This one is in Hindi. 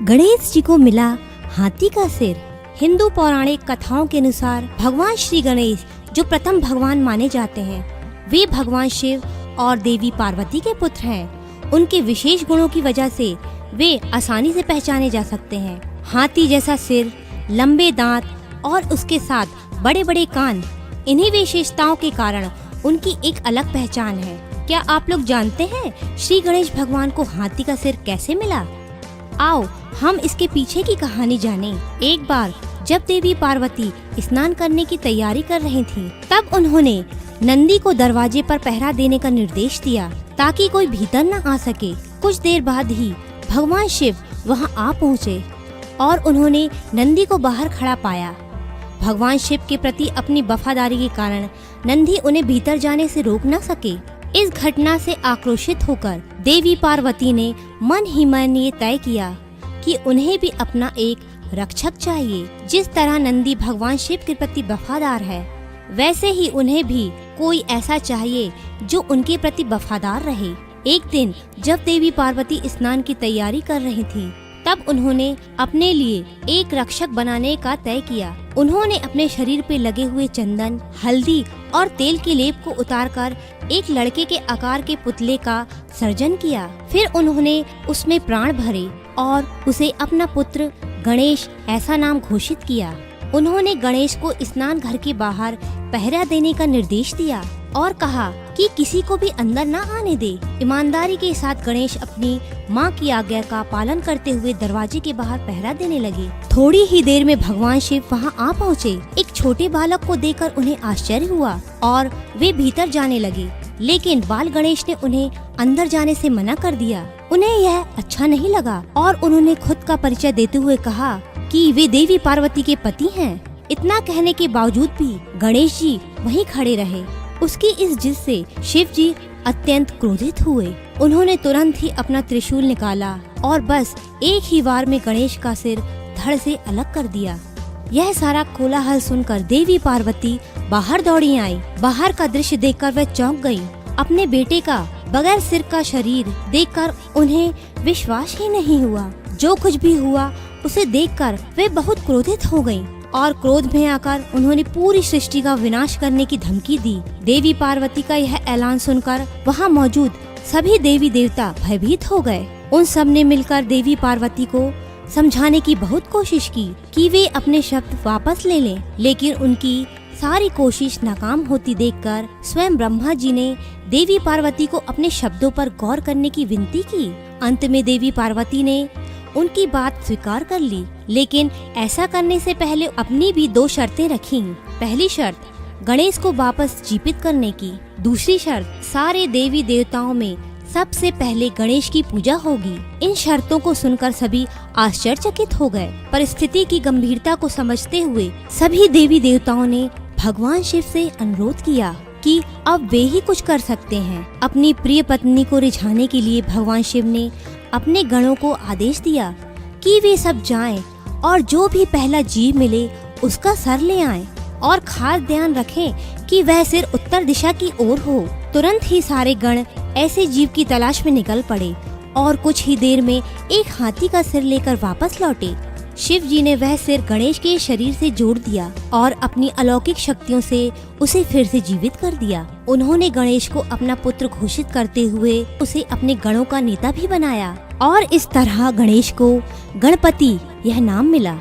गणेश जी को मिला हाथी का सिर। हिंदू पौराणिक कथाओं के अनुसार भगवान श्री गणेश जो प्रथम भगवान माने जाते हैं, वे भगवान शिव और देवी पार्वती के पुत्र हैं। उनके विशेष गुणों की वजह से वे आसानी से पहचाने जा सकते हैं। हाथी जैसा सिर, लंबे दांत और उसके साथ बड़े बड़े कान, इन्हीं विशेषताओं के कारण उनकी एक अलग पहचान है। क्या आप लोग जानते हैं श्री गणेश भगवान को हाथी का सिर कैसे मिला? आओ हम इसके पीछे की कहानी जानें। एक बार जब देवी पार्वती स्नान करने की तैयारी कर रही थीं, तब उन्होंने नंदी को दरवाजे पर पहरा देने का निर्देश दिया ताकि कोई भीतर न आ सके। कुछ देर बाद ही भगवान शिव वहां आ पहुँचे और उन्होंने नंदी को बाहर खड़ा पाया। भगवान शिव के प्रति अपनी वफादारी के कारण नंदी उन्हें भीतर जाने से रोक न सके। इस घटना से आक्रोशित होकर देवी पार्वती ने मन ही मन ये तय किया कि उन्हें भी अपना एक रक्षक चाहिए। जिस तरह नंदी भगवान शिव के प्रति वफादार है, वैसे ही उन्हें भी कोई ऐसा चाहिए जो उनके प्रति वफादार रहे। एक दिन जब देवी पार्वती स्नान की तैयारी कर रही थी, तब उन्होंने अपने लिए एक रक्षक बनाने का तय किया। उन्होंने अपने शरीर पे लगे हुए चंदन, हल्दी और तेल के लेप को उतारकर एक लड़के के आकार के पुतले का सर्जन किया। फिर उन्होंने उसमें प्राण भरे और उसे अपना पुत्र गणेश ऐसा नाम घोषित किया। उन्होंने गणेश को स्नान घर के बाहर पहरा देने का निर्देश दिया और कहा कि किसी को भी अंदर न आने दे। ईमानदारी के साथ गणेश अपनी माँ की आज्ञा का पालन करते हुए दरवाजे के बाहर पहरा देने लगे। थोड़ी ही देर में भगवान शिव वहाँ आ पहुँचे। एक छोटे बालक को देखकर उन्हें आश्चर्य हुआ और वे भीतर जाने लगे, लेकिन बाल गणेश ने उन्हें अंदर जाने से मना कर दिया। उन्हें यह अच्छा नहीं लगा और उन्होंने खुद का परिचय देते हुए कहा कि वे देवी पार्वती के पति हैं। इतना कहने के बावजूद भी गणेश जी वहीं खड़े रहे। उसकी इस जिद से शिव जी अत्यंत क्रोधित हुए। उन्होंने तुरंत ही अपना त्रिशूल निकाला और बस एक ही वार में गणेश का सिर धड़ से अलग कर दिया। यह सारा कोलाहल सुनकर देवी पार्वती बाहर दौड़ी आई। बाहर का दृश्य देखकर वह चौंक गई। अपने बेटे का बगैर सिर का शरीर देखकर उन्हें विश्वास ही नहीं हुआ। जो कुछ भी हुआ उसे देखकर वे बहुत क्रोधित हो गईं और क्रोध में आकर उन्होंने पूरी सृष्टि का विनाश करने की धमकी दी। देवी पार्वती का यह ऐलान सुनकर वहां मौजूद सभी देवी देवता भयभीत हो गए। उन सब ने मिलकर देवी पार्वती को समझाने की बहुत कोशिश की कि वे अपने शब्द वापस ले लें, लेकिन उनकी सारी कोशिश नाकाम होती देखकर स्वयं ब्रह्मा जी ने देवी पार्वती को अपने शब्दों पर गौर करने की विनती की। अंत में देवी पार्वती ने उनकी बात स्वीकार कर ली, लेकिन ऐसा करने से पहले अपनी भी दो शर्तें रखीं। पहली शर्त गणेश को वापस जीवित करने की, दूसरी शर्त सारे देवी देवताओं में सबसे पहले गणेश की पूजा होगी। इन शर्तों को सुनकर सभी आश्चर्यचकित हो गए। परिस्थिति की गंभीरता को समझते हुए सभी देवी देवताओं ने भगवान शिव से अनुरोध किया कि अब वे ही कुछ कर सकते हैं। अपनी प्रिय पत्नी को रिझाने के लिए भगवान शिव ने अपने गणों को आदेश दिया कि वे सब जाएं और जो भी पहला जीव मिले उसका सर ले आएं और खास ध्यान रखें कि वह सिर उत्तर दिशा की ओर हो। तुरंत ही सारे गण ऐसे जीव की तलाश में निकल पड़े और कुछ ही देर में एक हाथी का सिर लेकर वापस लौटे। शिव जी ने वह सिर गणेश के शरीर से जोड़ दिया और अपनी अलौकिक शक्तियों से उसे फिर से जीवित कर दिया। उन्होंने गणेश को अपना पुत्र घोषित करते हुए उसे अपने गणों का नेता भी बनाया और इस तरह गणेश को गणपति यह नाम मिला।